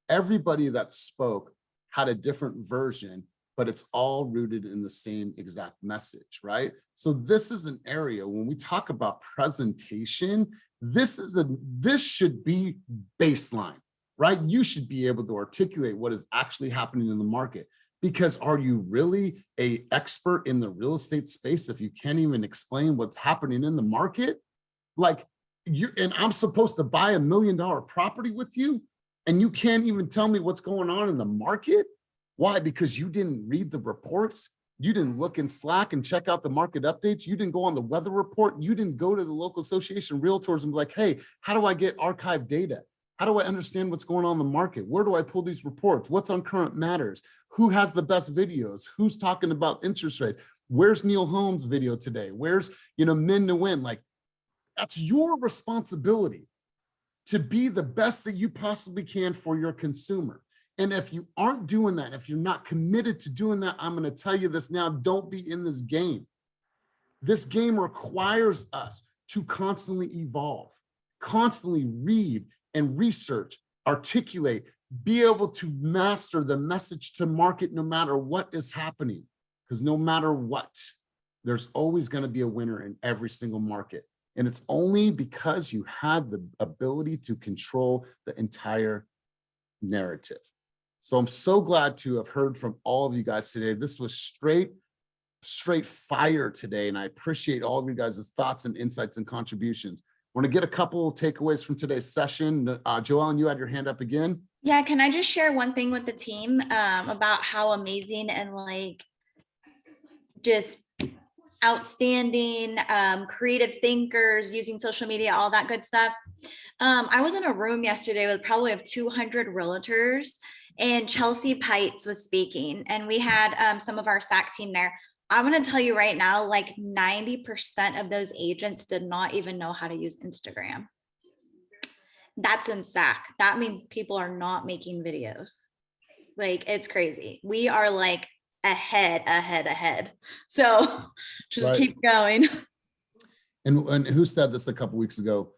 everybody that spoke had a different version, but it's all rooted in the same exact message, right? So this is an area when we talk about presentation, this should be baseline, right? You should be able to articulate what is actually happening in the market. Because are you really an expert in the real estate space if you can't even explain what's happening in the market? Like and I'm supposed to buy $1 million property with you and you can't even tell me what's going on in the market? Why? Because you didn't read the reports, You didn't look in Slack and check out the market updates. You didn't go on the weather report. You didn't go to the local association realtors and be like, hey, how do I get archived data? How do I understand what's going on in the market? Where do I pull these reports? What's on Current Matters? Who has the best videos? Who's talking about interest rates? Where's Neil Holmes' video today? Where's, Min to Win? Like, that's your responsibility to be the best that you possibly can for your consumer. And if you aren't doing that, if you're not committed to doing that, I'm going to tell you this now, don't be in this game. This game requires us to constantly evolve, constantly read and research, articulate, be able to master the message to market no matter what is happening. Because no matter what, there's always going to be a winner in every single market. And it's only because you had the ability to control the entire narrative. So I'm so glad to have heard from all of you guys today. This was straight fire today. And I appreciate all of you guys' thoughts and insights and contributions. Want to get a couple of takeaways from today's session. Joellen, you had your hand up again. Yeah, can I just share one thing with the team about how amazing and like just outstanding creative thinkers using social media, all that good stuff. I was in a room yesterday with probably 200 realtors, and Chelsea Pites was speaking, and we had some of our SAC team there. I'm going to tell you right now, like 90% of those agents did not even know how to use Instagram. That's in SAC. That means people are not making videos. Like, it's crazy. We are like ahead. So just Right. keep going. And who said this a couple weeks ago?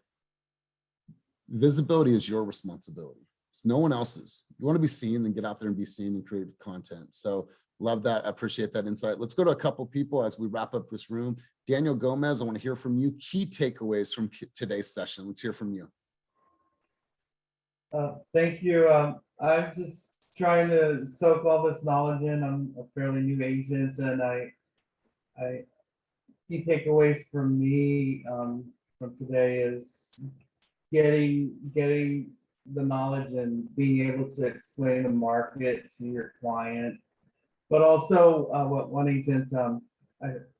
Visibility is your responsibility. It's no one else's. You want to be seen, then get out there and be seen and create content. So love that. I appreciate that insight. Let's go to a couple people as we wrap up this room. Daniel Gomez, I want to hear from you. Key takeaways from today's session. Let's hear from you. Thank you. I'm just trying to soak all this knowledge in. I'm a fairly new agent, and I key takeaways from me from today is getting the knowledge and being able to explain the market to your client. But also, what one agent,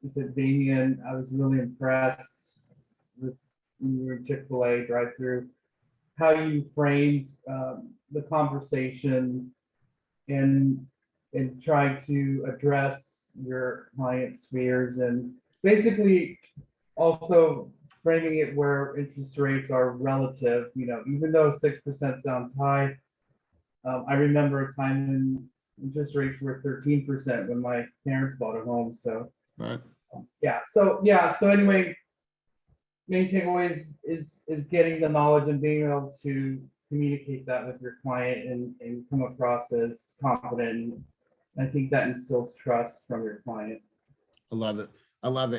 he said, Damien, I was really impressed with when you were in Chick-fil-A drive-through, how you framed the conversation and try to address your client's fears, and basically also framing it where interest rates are relative. Even though 6% sounds high, I remember a time when interest rates were 13% when my parents bought a home. So right. So anyway, main takeaways is getting the knowledge and being able to communicate that with your client and come across as confident. I think that instills trust from your client. I love it.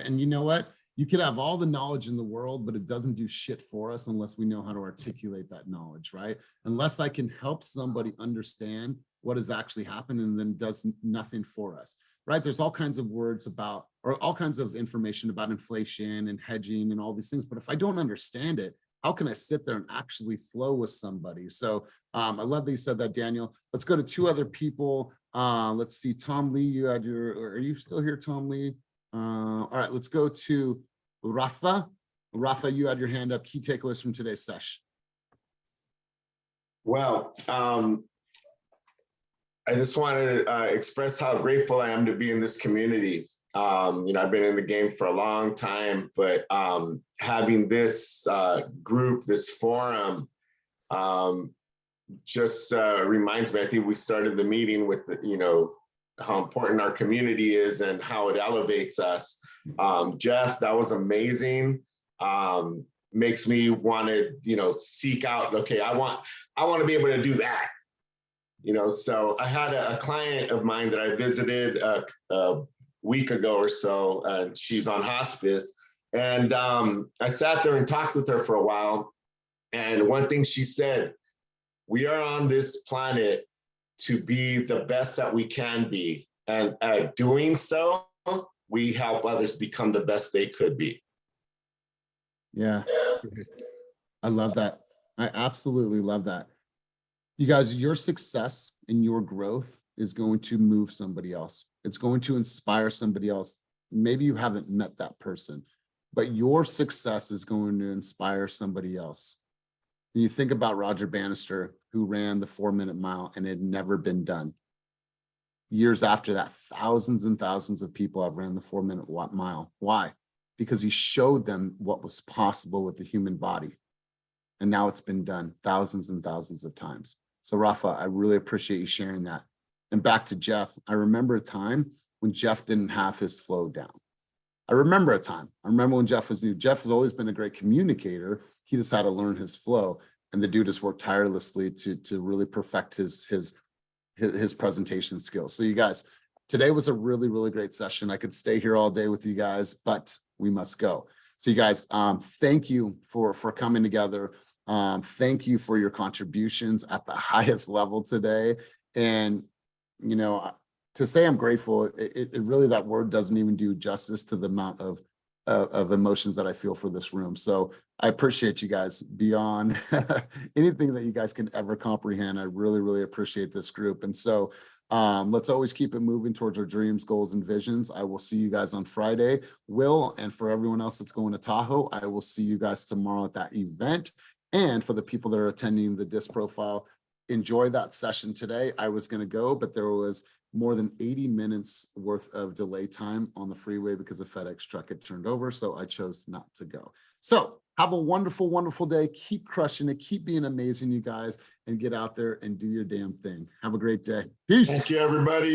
And you know what? You could have all the knowledge in the world, but it doesn't do shit for us unless we know how to articulate that knowledge, right? Unless I can help somebody understand what has actually happened and then does nothing for us, right? There's all kinds of words about, or all kinds of information about inflation and hedging and all these things. But if I don't understand it, how can I sit there and actually flow with somebody? So I love that you said that, Daniel. Let's go to two other people. Let's see, Tom Lee, you had are you still here, Tom Lee? All right, let's go to Rafa. Rafa, you had your hand up. Key takeaways from today's session. Well, I just want to express how grateful I am to be in this community. I've been in the game for a long time, but having this group, this forum, just reminds me, I think we started the meeting with, how important our community is and how it elevates us. Jeff, that was amazing. Makes me want to, seek out, okay, I want to be able to do that. So I had a client of mine that I visited a week ago or so, and she's on hospice. And I sat there and talked with her for a while. And one thing she said, we are on this planet to be the best that we can be. And at doing so, we help others become the best they could be. Yeah, I love that. I absolutely love that. You guys, your success and your growth is going to move somebody else. It's going to inspire somebody else. Maybe you haven't met that person, but your success is going to inspire somebody else. When you think about Roger Bannister, who ran the 4-minute mile and it had never been done. Years after that, thousands and thousands of people have ran the 4-minute mile. Why? Because he showed them what was possible with the human body. And now it's been done thousands and thousands of times. So Rafa, I really appreciate you sharing that. And back to Jeff, I remember a time when Jeff didn't have his flow down. I remember a time. I remember when Jeff was new. Jeff has always been a great communicator. He just had to learn his flow. And the dude has worked tirelessly to really perfect his presentation skills. So you guys, today was a really, really great session. I could stay here all day with you guys, but we must go. So you guys, thank you for coming together. Thank you for your contributions at the highest level today. And, you know, to say I'm grateful, it really, that word doesn't even do justice to the amount of emotions that I feel for this room. So I appreciate you guys beyond anything that you guys can ever comprehend. I really, really appreciate this group. And so let's always keep it moving towards our dreams, goals, and visions. I will see you guys on Friday. Will, and for everyone else that's going to Tahoe, I will see you guys tomorrow at that event. And for the people that are attending the disc profile, enjoy that session today. I was going to go, but there was more than 80 minutes worth of delay time on the freeway because the FedEx truck had turned over. So I chose not to go. So have a wonderful, wonderful day. Keep crushing it. Keep being amazing, you guys, and get out there and do your damn thing. Have a great day. Peace. Thank you, everybody.